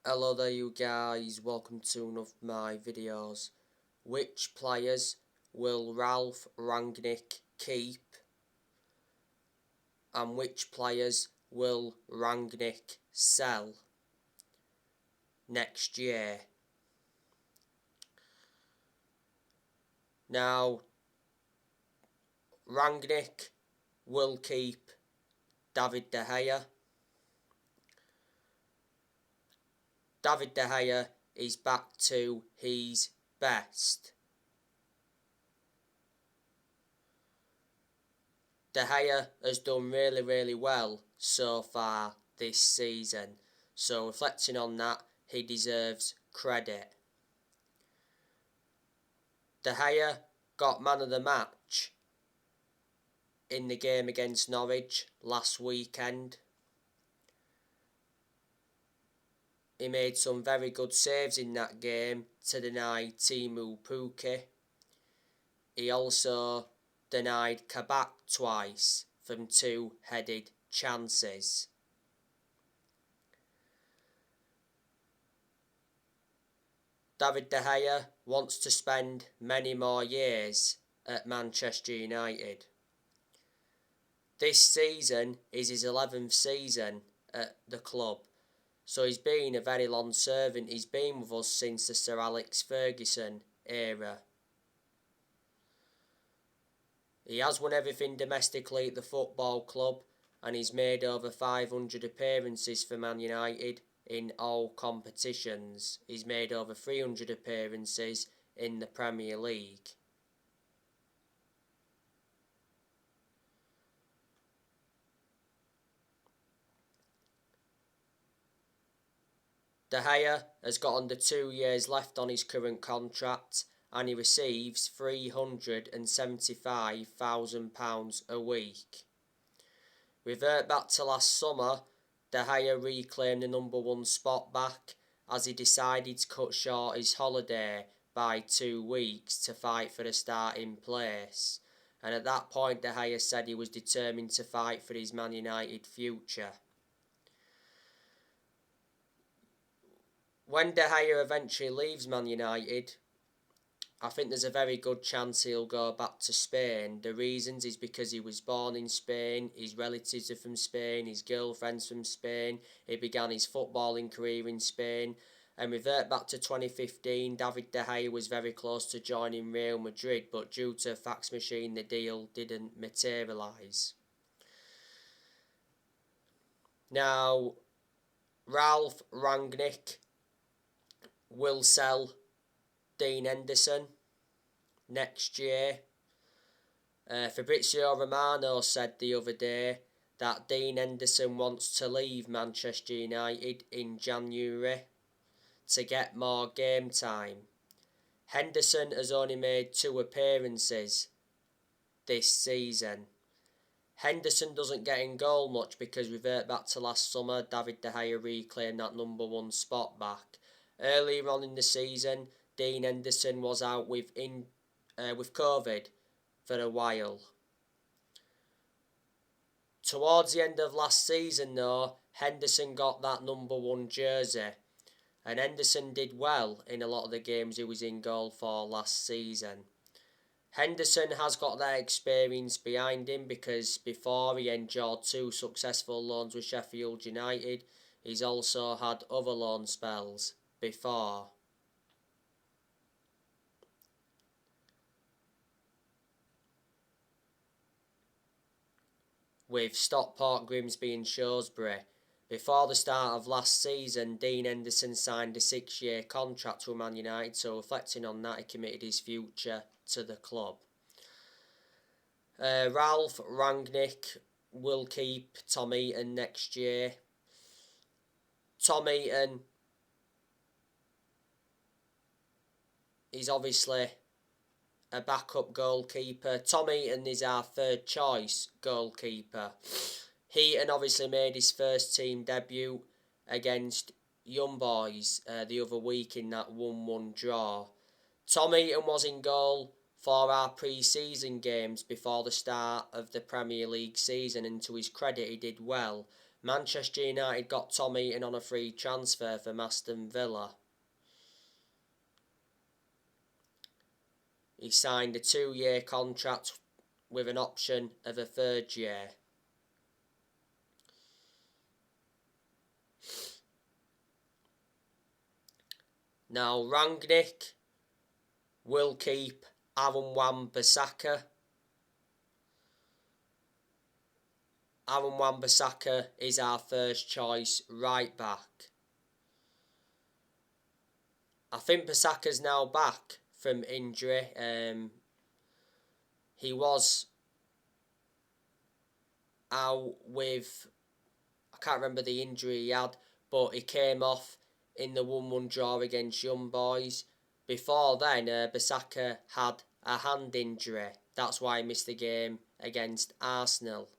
Hello there you guys, welcome to one of my videos. Which players will Ralph Rangnick keep and which players will Rangnick sell next year? Now, Rangnick will keep David De Gea. David De Gea is back to his best. De Gea has done really well so far this season. So reflecting on that, he deserves credit. De Gea got man of the match in the game against Norwich last weekend. He made some very good saves in that game to deny Teemu Pukki. He also denied Kabak twice from two-headed chances. David De Gea wants to spend many more years at Manchester United. This season is his 11th season at the club, so he's been a very long servant. He's been with us since the Sir Alex Ferguson era. He has won everything domestically at the football club and he's made over 500 appearances for Man United in all competitions. He's made over 300 appearances in the Premier League. De Gea has got under 2 years left on his current contract and he receives £375,000 a week. Revert back to last summer, De Gea reclaimed the number 1 spot back as he decided to cut short his holiday by 2 weeks to fight for the starting place. And at that point De Gea said he was determined to fight for his Man United future. When De Gea eventually leaves Man United, I think there's a very good chance he'll go back to Spain. The reasons is because he was born in Spain, his relatives are from Spain, his girlfriend's from Spain, he began his footballing career in Spain. And revert back to 2015, David De Gea was very close to joining Real Madrid, but due to a fax machine the deal didn't materialise. Now, Ralph Rangnick will sell Dean Henderson next year. Fabrizio Romano said the other day that Dean Henderson wants to leave Manchester United in January to get more game time. Henderson has only made 2 appearances this season. Henderson doesn't get in goal much because revert back to last summer, David De Gea reclaimed that number 1 spot back. Earlier on in the season, Dean Henderson was out with COVID for a while. Towards the end of last season though, Henderson got that number 1 jersey. And Henderson did well in a lot of the games he was in goal for last season. Henderson has got that experience behind him because before he endured 2 successful loans with Sheffield United, he's also had other loan spells before. With Stockport, Grimsby and Shrewsbury. Before the start of last season, Dean Henderson signed a 6-year contract with Man United, so reflecting on that, he committed his future to the club. Ralph Rangnick will keep Tom Heaton next year. Tom Heaton is obviously a backup goalkeeper. Tom Heaton is our 3rd choice goalkeeper. Heaton obviously made his first team debut against Young Boys the other week in that 1-1 draw. Tom Heaton was in goal for our pre-season games before the start of the Premier League season, and to his credit he did well, Manchester United got Tom Heaton on a free transfer from Aston Villa. He signed a 2-year contract with an option of a 3rd year. Now, Rangnick will keep Aaron Wan-Bissaka. Aaron Wan-Bissaka is our first choice right back. I think Bissaka's now back from injury. He was out with, I can't remember the injury he had, but he came off in the 1-1 draw against Young Boys. Before then, Bissaka had a hand injury. That's why he missed the game against Arsenal.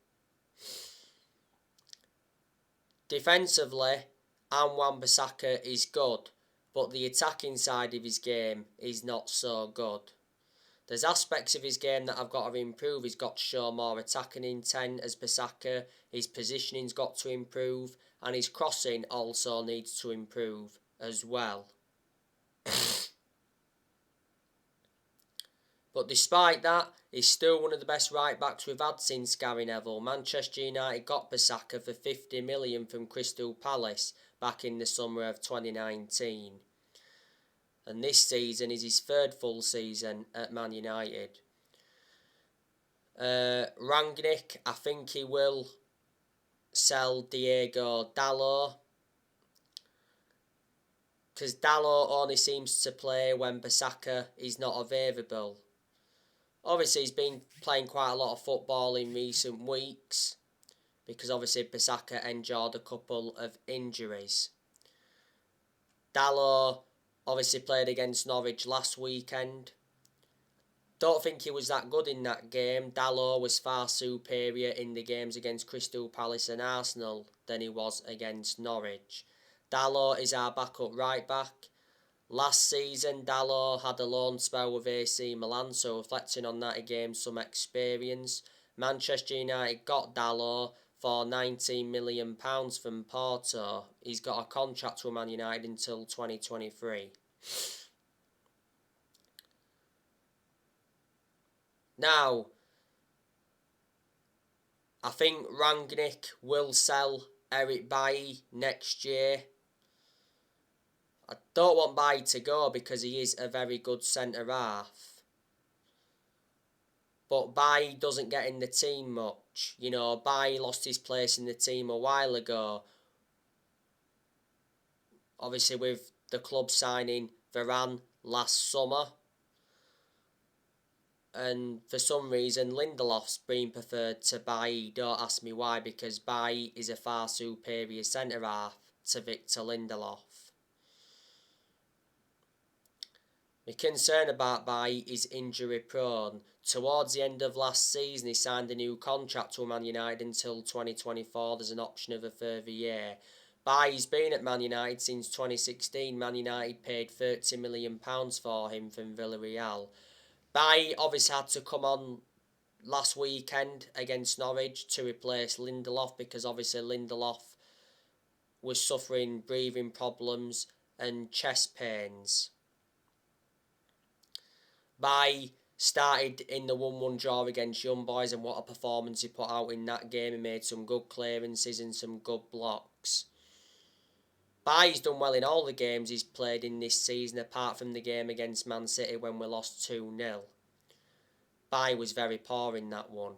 Defensively, Aaron Wan-Bissaka is good, but the attacking side of his game is not so good. There's aspects of his game that I've got to improve. He's got to show more attacking intent as Bissaka. His positioning's got to improve, and his crossing also needs to improve as well. But despite that, he's still one of the best right-backs we've had since Gary Neville. Manchester United got Bissaka for 50 million from Crystal Palace back in the summer of 2019. And this season is his 3rd full season at Man United. Rangnick, I think he will sell Diego Dalot, because Dalot only seems to play when Bissaka is not available. Obviously, he's been playing quite a lot of football in recent weeks, because obviously Bissaka endured a couple of injuries. Dalot obviously played against Norwich last weekend. Don't think he was that good in that game. Dalot was far superior in the games against Crystal Palace and Arsenal than he was against Norwich. Dalot is our backup right back. Last season, Dalot had a loan spell with AC Milan, so reflecting on that, he gained some experience. Manchester United got Dalot for £19 million from Porto. He's got a contract with Man United until 2023. Now, I think Rangnick will sell Eric Bailly next year. I don't want Bailly to go because he is a very good centre-half. But Bailly doesn't get in the team much. You know, Bailly lost his place in the team a while ago. Obviously with the club signing Varane last summer. And for some reason, Lindelof's been preferred to Bailly. Don't ask me why, because Bailly is a far superior centre-half to Victor Lindelof. My concern about Bailly is injury prone. Towards the end of last season, he signed a new contract with Man United until 2024. There's an option of a further year. Bailly's been at Man United since 2016. Man United paid £30 million for him from Villarreal. Bailly obviously had to come on last weekend against Norwich to replace Lindelof, because obviously Lindelof was suffering breathing problems and chest pains. Bailly started in the 1-1 draw against Young Boys, and what a performance he put out in that game. He made some good clearances and some good blocks. Bailly's done well in all the games he's played in this season, apart from the game against Man City when we lost 2-0. Bailly was very poor in that one.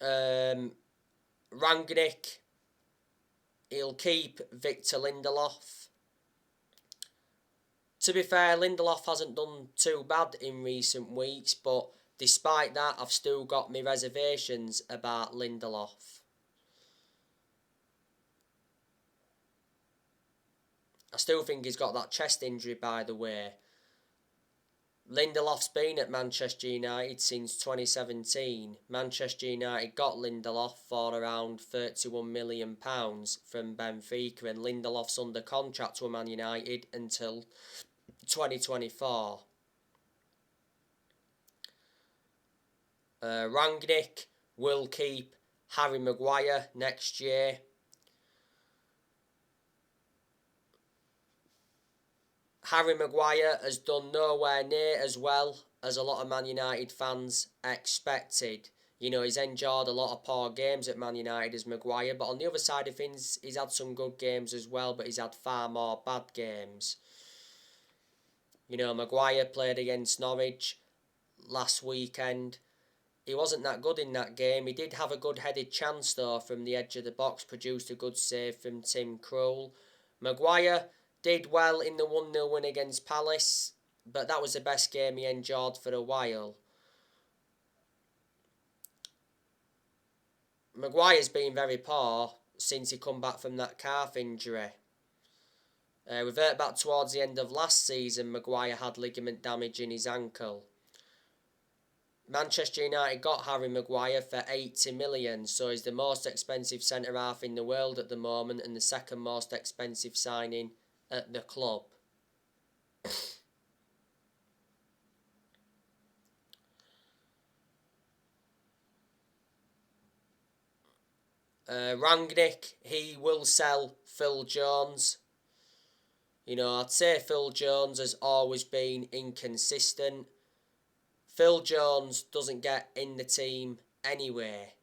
Rangnick, he'll keep Victor Lindelof. To be fair, Lindelof hasn't done too bad in recent weeks, but despite that, I've still got my reservations about Lindelof. I still think he's got that chest injury, by the way. Lindelof's been at Manchester United since 2017. Manchester United got Lindelof for around £31 million from Benfica, and Lindelof's under contract with Man United until 2024. Rangnick will keep Harry Maguire next year. Harry Maguire has done nowhere near as well as a lot of Man United fans expected. You know, he's endured a lot of poor games at Man United as Maguire, but on the other side of things, he's had some good games as well, but he's had far more bad games. You know, Maguire played against Norwich last weekend. He wasn't that good in that game. He did have a good headed chance though from the edge of the box, produced a good save from Tim Krul. Maguire did well in the 1-0 win against Palace, but that was the best game he endured for a while. Maguire's been very poor since he come back from that calf injury. Revert back towards the end of last season, Maguire had ligament damage in his ankle. Manchester United got Harry Maguire for 80 million, so he's the most expensive centre-half in the world at the moment and the second most expensive signing at the club. Rangnick, he will sell Phil Jones. You know, I'd say Phil Jones has always been inconsistent. Phil Jones doesn't get in the team anyway.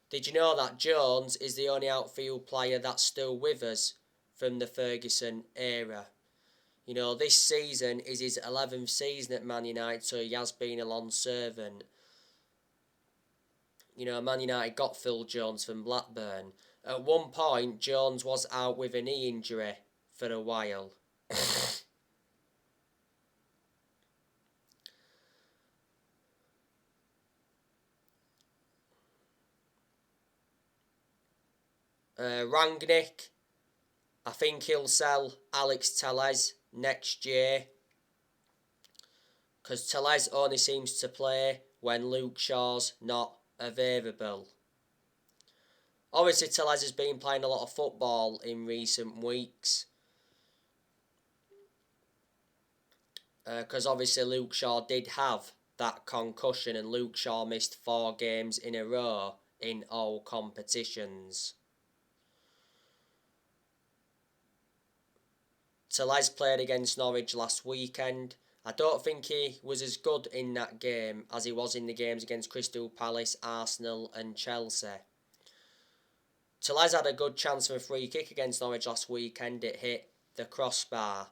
Did you know that Jones is the only outfield player that's still with us from the Ferguson era? You know, this season is his 11th season at Man United, so he has been a long servant. You know, Man United got Phil Jones from Blackburn. At one point, Jones was out with a knee injury for a while. Rangnick, I think he'll sell Alex Tellez next year, because Tellez only seems to play when Luke Shaw's not available. Obviously, Tellez has been playing a lot of football in recent weeks, because obviously Luke Shaw did have that concussion and Luke Shaw missed 4 games in a row in all competitions. Tellez played against Norwich last weekend. I don't think he was as good in that game as he was in the games against Crystal Palace, Arsenal and Chelsea. Tellez had a good chance for a free kick against Norwich last weekend. It hit the crossbar.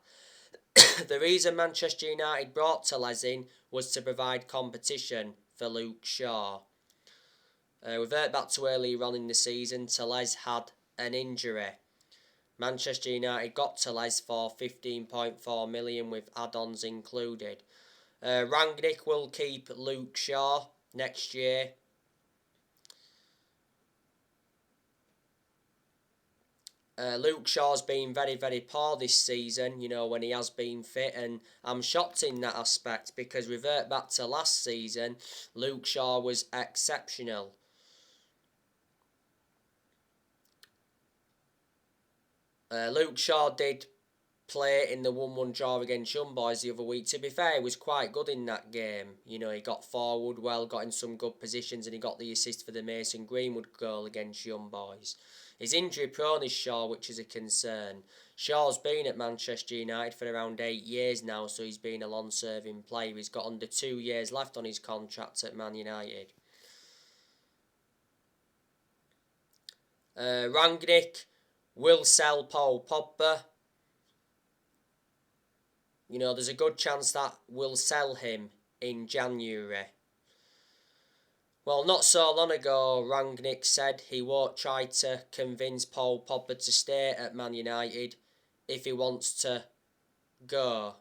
The reason Manchester United brought Tellez in was to provide competition for Luke Shaw. Revert back to earlier on in the season, Tellez had an injury. Manchester United got Tellez for 15.4 million with add-ons included. Rangnick will keep Luke Shaw next year. Luke Shaw's been very, very poor this season, you know, when he has been fit, and I'm shocked in that aspect because revert back to last season, Luke Shaw was exceptional. Luke Shaw did play in the 1-1 draw against Young Boys the other week. To be fair, he was quite good in that game. You know, he got forward well, got in some good positions, and he got the assist for the Mason Greenwood goal against Young Boys. He's injury prone is Shaw, which is a concern. Shaw's been at Manchester United for around 8 years now, so he's been a long-serving player. He's got under 2 years left on his contract at Man United. Rangnick will sell Paul Pogba. You know, there's a good chance that we'll sell him in January. Well, not so long ago, Rangnick said he won't try to convince Paul Pogba to stay at Man United if he wants to go.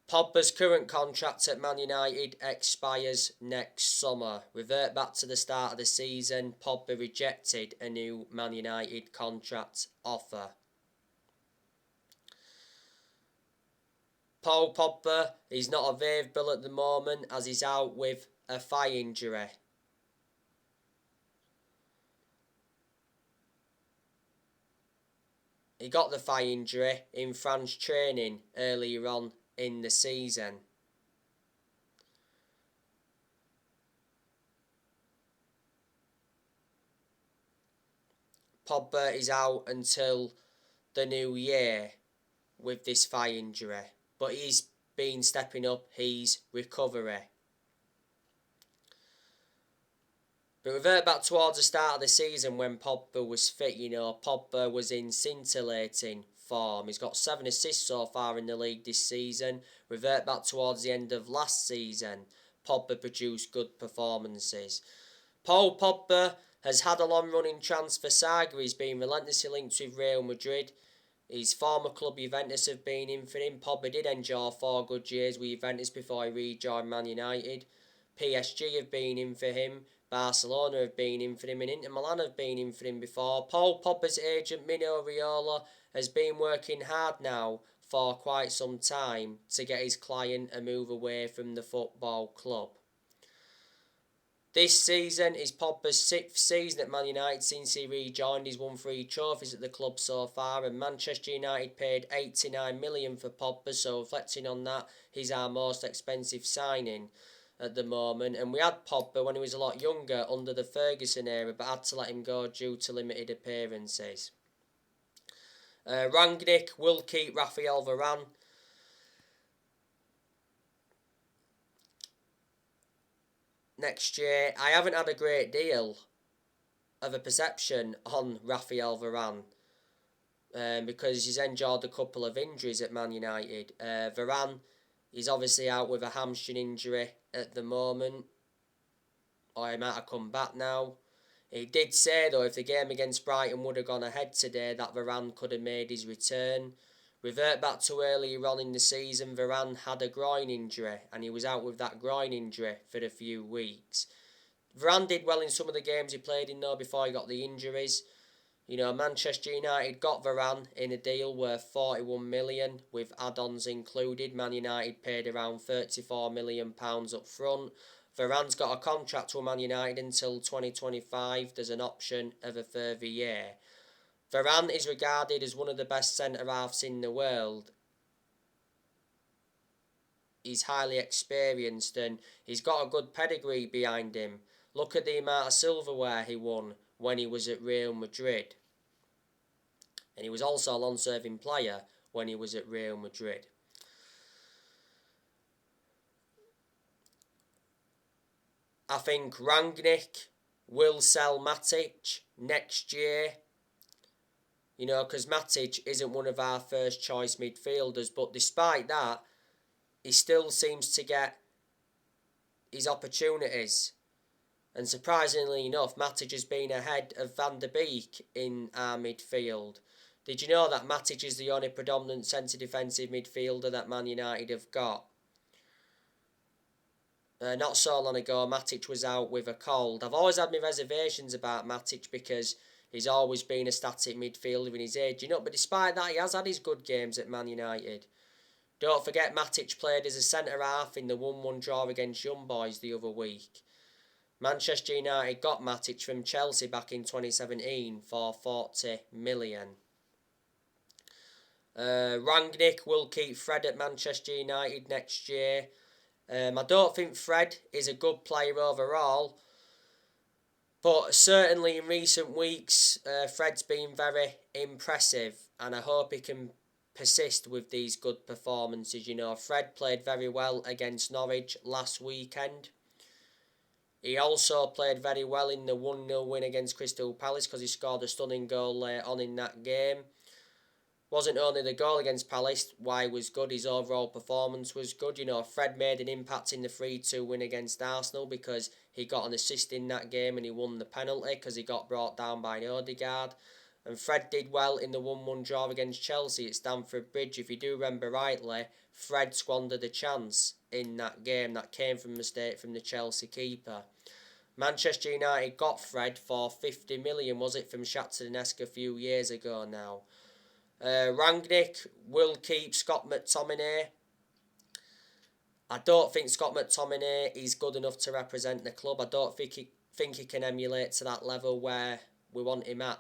Pogba's current contract at Man United expires next summer. Revert back to the start of the season, Pogba rejected a new Man United contract offer. Paul Pogba is not available at the moment as he's out with a thigh injury. He got the thigh injury in France training earlier on in the season. Pogba is out until the new year with this thigh injury. But he's been stepping up his recovery. But revert back towards the start of the season when Pogba was fit, Pogba was in scintillating form. He's got 7 assists so far in the league this season. Revert back towards the end of last season, Pogba produced good performances. Paul Pogba has had a long-running transfer saga. He's been relentlessly linked with Real Madrid. His former club Juventus have been in for him. Pogba did enjoy 4 good years with Juventus before he rejoined Man United. PSG have been in for him. Barcelona have been in for him, and Inter Milan have been in for him before. Paul Pogba's agent Mino Raiola has been working hard now for quite some time to get his client a move away from the football club. This season is Pogba's 6th season at Man United since he rejoined. He's won 3 trophies at the club so far, and Manchester United paid $89 million for Pogba, so reflecting on that, he's our most expensive signing at the moment. And we had Pogba when he was a lot younger under the Ferguson era, but had to let him go due to limited appearances. Rangnick will keep Raphael Varane. Next year, I haven't had a great deal of a perception on Raphael Varane because he's endured a couple of injuries at Man United. Varane is obviously out with a hamstring injury at the moment, or he might have come back now. He did say, though, if the game against Brighton would have gone ahead today, that Varane could have made his return. Revert back to earlier on in the season, Varane had a groin injury, and he was out with that groin injury for a few weeks. Varane did well in some of the games he played in, though, before he got the injuries. Manchester United got Varane in a deal worth £41 million, with add-ons included. Man United paid around £34 million up front. Varane's got a contract with Man United until 2025. There's an option of a further year. Varane is regarded as one of the best centre-halves in the world. He's highly experienced and he's got a good pedigree behind him. Look at the amount of silverware he won when he was at Real Madrid. And he was also a long-serving player when he was at Real Madrid. I think Rangnick will sell Matic next year. Because Matic isn't one of our first choice midfielders. But despite that, he still seems to get his opportunities. And surprisingly enough, Matic has been ahead of Van der Beek in our midfield. Did you know that Matic is the only predominant centre defensive midfielder that Man United have got? Not so long ago, Matic was out with a cold. I've always had my reservations about Matic because he's always been a static midfielder in his age. But despite that, he has had his good games at Man United. Don't forget, Matic played as a centre-half in the 1-1 draw against Young Boys the other week. Manchester United got Matic from Chelsea back in 2017 for £40 million. Rangnick will keep Fred at Manchester United next year. I don't think Fred is a good player overall, but certainly in recent weeks, Fred's been very impressive, and I hope he can persist with these good performances. Fred played very well against Norwich last weekend. He also played very well in the 1-0 win against Crystal Palace because he scored a stunning goal later on in that game. Wasn't only the goal against Palace why was good, his overall performance was good. Fred made an impact in the 3-2 win against Arsenal because he got an assist in that game and he won the penalty because he got brought down by Odegaard. And Fred did well in the 1-1 draw against Chelsea at Stamford Bridge. If you do remember rightly, Fred squandered a chance in that game that came from a mistake from the Chelsea keeper. Manchester United got Fred for £50 million, was it, from Shakhtar Donetsk a few years ago now. Rangnick will keep Scott McTominay. I don't think Scott McTominay is good enough to represent the club. I don't think he can emulate to that level where we want him at.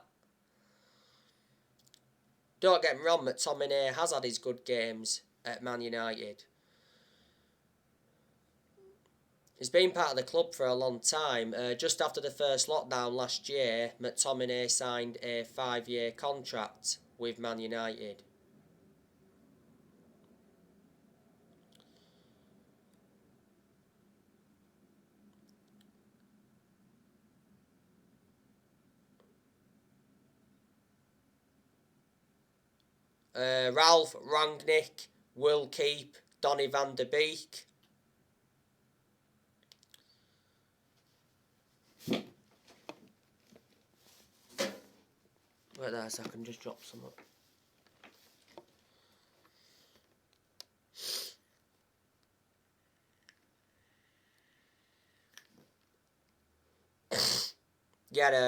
Don't get me wrong, McTominay has had his good games at Man United. He's been part of the club for a long time. Just after the first lockdown last year, McTominay signed a 5-year contract with Man United. Ralph Rangnick will keep Donny van de Beek. Wait there a second, just drop some up.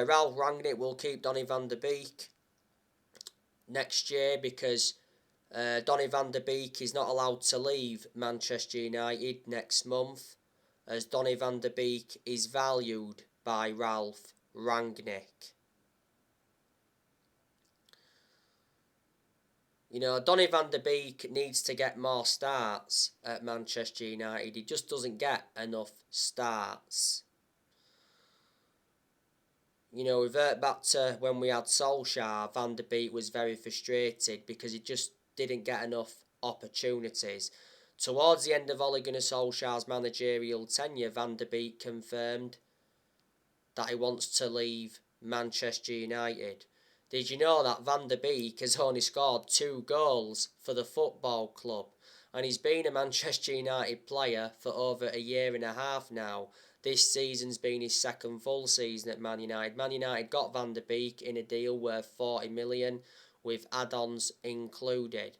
Ralph Rangnick will keep Donny van de Beek next year because Donny van de Beek is not allowed to leave Manchester United next month, as Donny van de Beek is valued by Ralph Rangnick. You know, Donny van de Beek needs to get more starts at Manchester United. He just doesn't get enough starts. You know, revert back to when we had Solskjaer, Van de Beek was very frustrated because he just didn't get enough opportunities. Towards the end of Ole Gunnar Solskjaer's managerial tenure, Van de Beek confirmed that he wants to leave Manchester United. Did you know that Van de Beek has only scored 2 goals for the football club? And he's been a Manchester United player for over a year and a half now. This season's been his second full season at Man United. Man United got Van de Beek in a deal worth 40 million with add-ons included.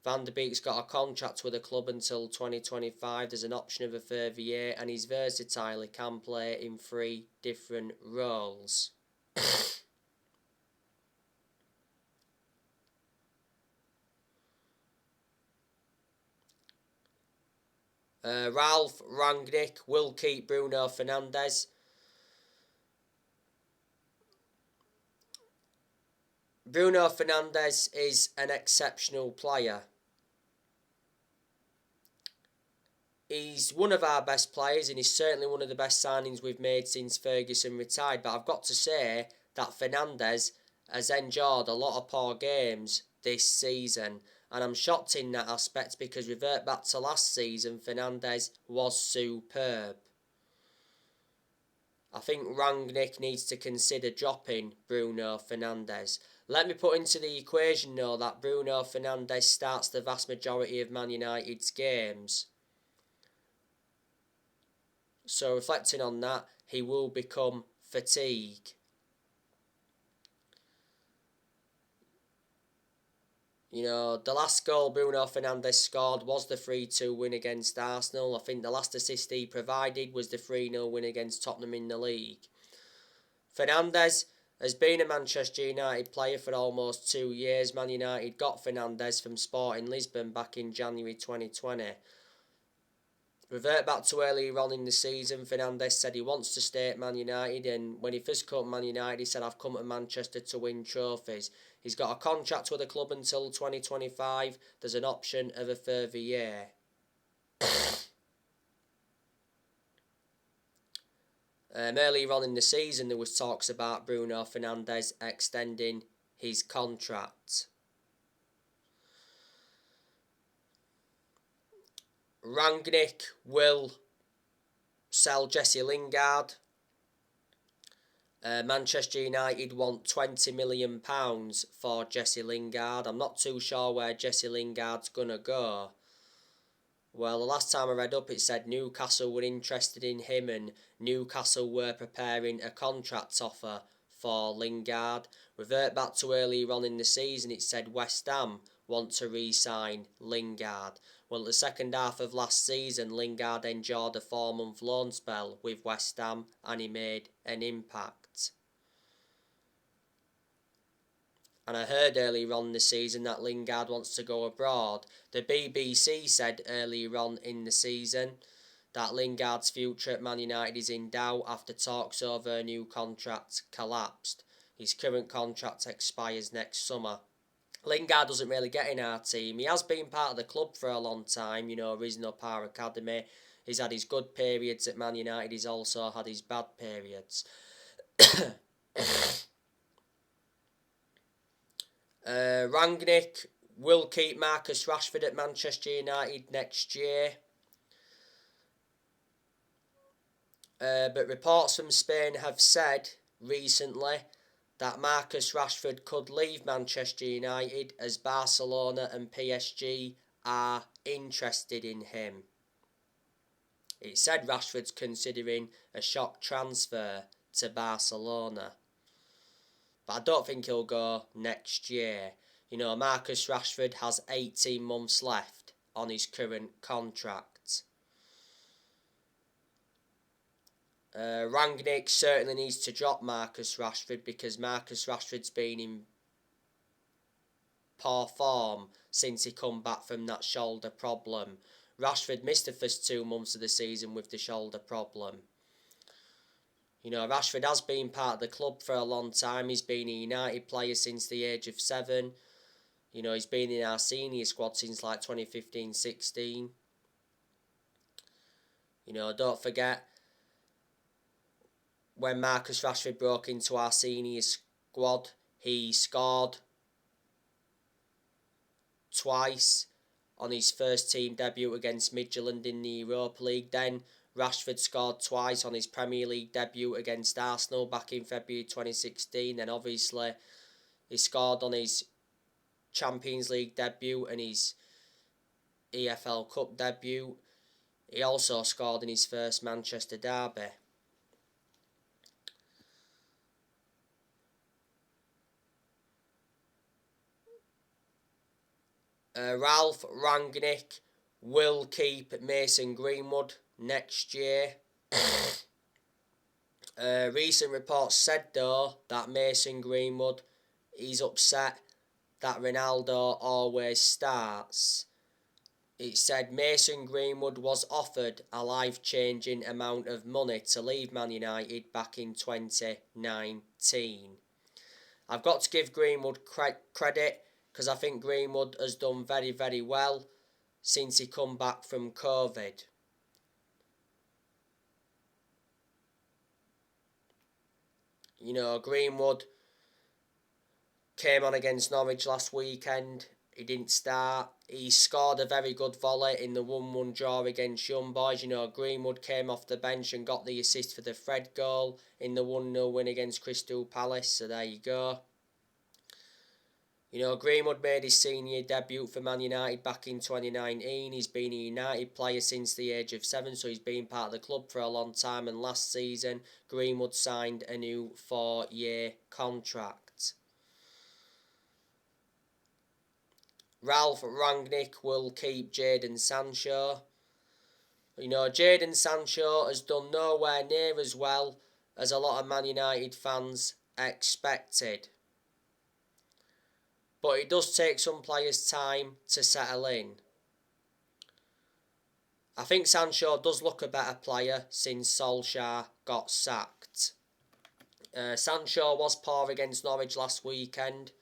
Van de Beek's got a contract with the club until 2025. There's an option of a further year, and he's versatile. He can play in 3 different roles. Ralph Rangnick will keep Bruno Fernandes. Bruno Fernandes is an exceptional player. He's one of our best players and he's certainly one of the best signings we've made since Ferguson retired. But I've got to say that Fernandes has endured a lot of poor games this season. And I'm shocked in that aspect because revert back to last season, Fernandes was superb. I think Rangnick needs to consider dropping Bruno Fernandes. Let me put into the equation though that Bruno Fernandes starts the vast majority of Man United's games. So reflecting on that, he will become fatigue. You know, the last goal Bruno Fernandes scored was the 3-2 win against Arsenal. I think the last assist he provided was the 3-0 win against Tottenham in the league. Fernandes has been a Manchester United player for almost 2 years. Man United got Fernandes from Sporting Lisbon back in January 2020. Revert back to earlier on in the season, Fernandes said he wants to stay at Man United, and when he first came to Man United he said, "I've come to Manchester to win trophies." He's got a contract with the club until 2025. There's an option of a further year. Earlier on in the season there was talks about Bruno Fernandes extending his contract. Rangnick will sell Jesse Lingard. Manchester United want £20 million for Jesse Lingard. I'm not too sure where Jesse Lingard's going to go. Well, the last time I read up it said Newcastle were interested in him and Newcastle were preparing a contract offer for Lingard. Revert back to earlier on in the season, it said West Ham want to re-sign Lingard. Well, the second half of last season, Lingard endured a 4-month loan spell with West Ham and he made an impact. And I heard earlier on in the season that Lingard wants to go abroad. The BBC said earlier on in the season that Lingard's future at Man United is in doubt after talks over a new contract collapsed. His current contract expires next summer. Lingard doesn't really get in our team. He has been part of the club for a long time, you know, risen up our academy. He's had his good periods at Man United. He's also had his bad periods. Rangnick will keep Marcus Rashford at Manchester United next year. But reports from Spain have said recently that Marcus Rashford could leave Manchester United as Barcelona and PSG are interested in him. It said Rashford's considering a shock transfer to Barcelona. But I don't think he'll go next year. You know, Marcus Rashford has 18 months left on his current contract. Rangnick certainly needs to drop Marcus Rashford because Marcus Rashford's been in poor form since he come back from that shoulder problem. Rashford missed the first 2 months of the season with the shoulder problem. You know, Rashford has been part of the club for a long time. He's been a United player since the age of 7. You know, he's been in our senior squad since like 2015-16. You know, don't forget, when Marcus Rashford broke into our senior squad, he scored twice on his first team debut against Midtjylland in the Europa League. Then Rashford scored twice on his Premier League debut against Arsenal back in February 2016. Then obviously he scored on his Champions League debut and his EFL Cup debut. He also scored in his first Manchester derby. Ralph Rangnick will keep Mason Greenwood next year. Recent reports said though that Mason Greenwood is upset that Ronaldo always starts. It said Mason Greenwood was offered a life-changing amount of money to leave Man United back in 2019. I've got to give Greenwood credit because I think Greenwood has done very, very well since he come back from COVID. You know, Greenwood came on against Norwich last weekend. He didn't start. He scored a very good volley in the 1-1 draw against Young Boys. You know, Greenwood came off the bench and got the assist for the Fred goal in the 1-0 win against Crystal Palace. So there you go. You know, Greenwood made his senior debut for Man United back in 2019. He's been a United player since the age of 7, so he's been part of the club for a long time. And last season, Greenwood signed a new 4-year contract. Ralph Rangnick will keep Jadon Sancho. You know, Jadon Sancho has done nowhere near as well as a lot of Man United fans expected. But it does take some players time to settle in. I think Sancho does look a better player since Solskjaer got sacked. Sancho was poor against Norwich last weekend.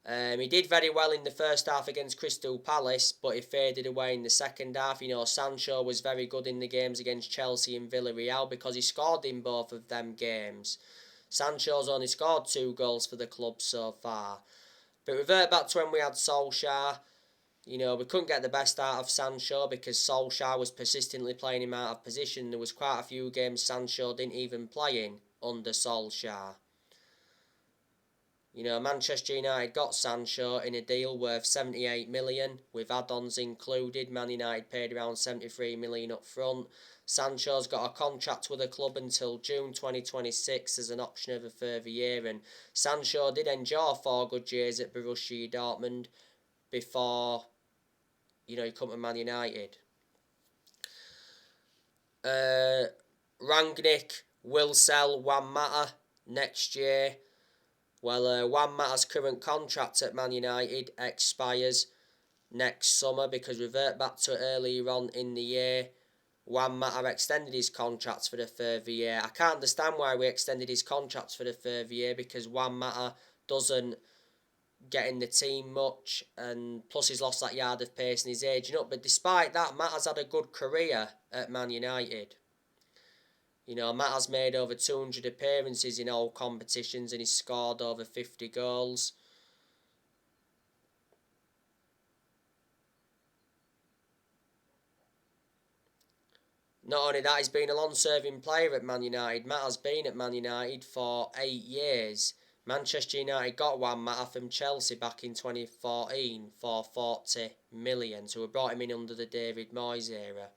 He did very well in the first half against Crystal Palace, but he faded away in the second half. You know, Sancho was very good in the games against Chelsea and Villarreal because he scored in both of them games. Sancho's only scored 2 goals for the club so far. But revert back to when we had Solskjaer. You know, we couldn't get the best out of Sancho because Solskjaer was persistently playing him out of position. There was quite a few games Sancho didn't even play in under Solskjaer. You know, Manchester United got Sancho in a deal worth 78 million with add-ons included. Man United paid around 73 million up front. Sancho's got a contract with the club until June 2026 as an option of a further year, and Sancho did enjoy 4 good years at Borussia Dortmund before, you know, he come to Man United. Rangnick will sell Juan Mata next year. Well, Juan Mata's current contract at Man United expires next summer because revert back to earlier on in the year. Juan Mata extended his contracts for the further year. I can't understand why we extended his contracts for the further year because Juan Mata doesn't getting the team much, and plus he's lost that yard of pace and he's aging up. But despite that, Matt has had a good career at Man United. You know, Matt has made over 200 appearances in all competitions and he's scored over 50 goals. Not only that, he's been a long-serving player at Man United. Matt has been at Man United for 8 years. Manchester United got Juan Mata from Chelsea back in 2014 for 40 million. So we brought him in under the David Moyes era.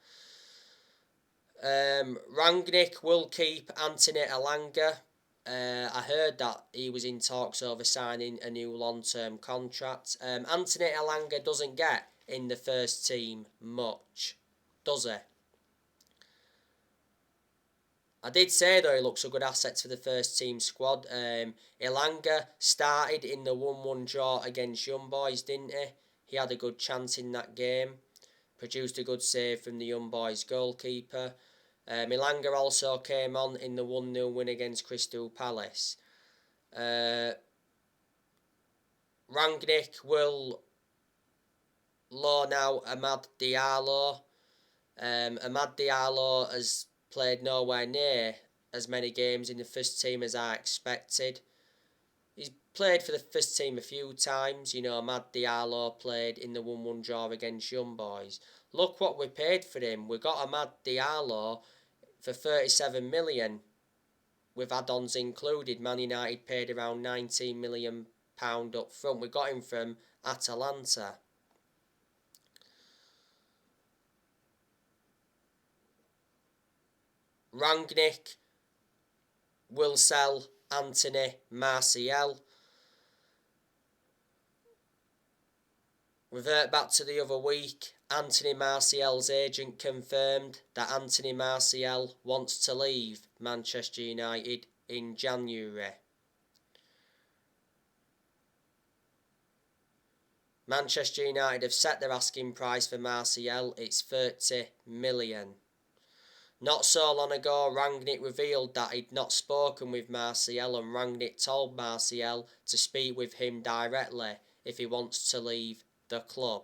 Rangnick will keep Anthony Elanga. I heard that he was in talks over signing a new long-term contract. Anthony Elanga doesn't get in the first team much, does he? I did say though he looks a good asset for the first team squad. Elanga started in the 1-1 draw against Young Boys, didn't he? He had a good chance in that game. Produced a good save from the Young Boys goalkeeper. Elanga also came on in the 1-0 win against Crystal Palace. Rangnick will loan out Amad Diallo. Amad Diallo has played nowhere near as many games in the first team as I expected. He's played for the first team a few times. You know, Amad Diallo played in the 1-1 draw against Young Boys. Look what we paid for him. We got Amad Diallo for 37 million with add-ons included. Man United paid around £19 million up front. We got him from Atalanta. Rangnick will sell Anthony Martial. Revert back to the other week. Anthony Martial's agent confirmed that Anthony Martial wants to leave Manchester United in January. Manchester United have set their asking price for Martial. It's 30 million. Not so long ago, Rangnick revealed that he'd not spoken with Martial, and Rangnick told Martial to speak with him directly if he wants to leave the club.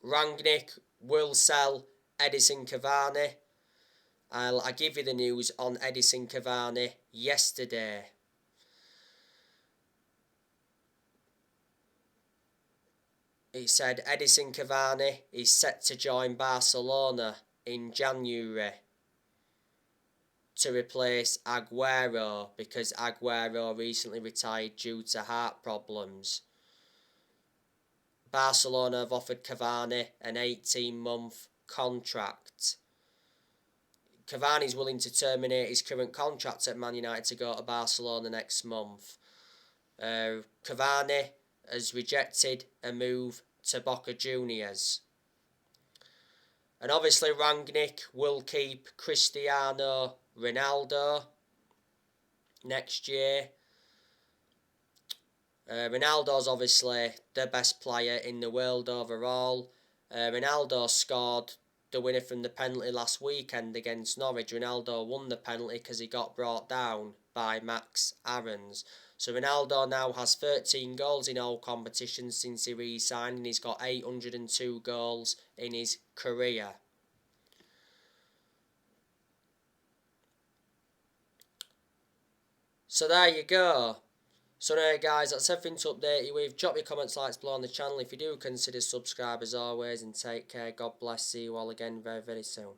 Rangnick will sell Edinson Cavani. I give you the news on Edinson Cavani yesterday. He said Edinson Cavani is set to join Barcelona in January to replace Aguero because Aguero recently retired due to heart problems. Barcelona have offered Cavani an 18-month contract. Cavani's willing to terminate his current contract at Man United to go to Barcelona next month. Cavani has rejected a move to Boca Juniors. And obviously Rangnick will keep Cristiano Ronaldo next year. Ronaldo's obviously the best player in the world overall. Ronaldo scored the winner from the penalty last weekend against Norwich. Ronaldo won the penalty because he got brought down by Max Aarons. So Ronaldo now has 13 goals in all competitions since he re-signed, and he's got 802 goals in his career. So there you go. So there guys, that's everything to update you with. Drop your comments, likes below on the channel if you do consider subscribe as always, and take care. God bless. See you all again very, very soon.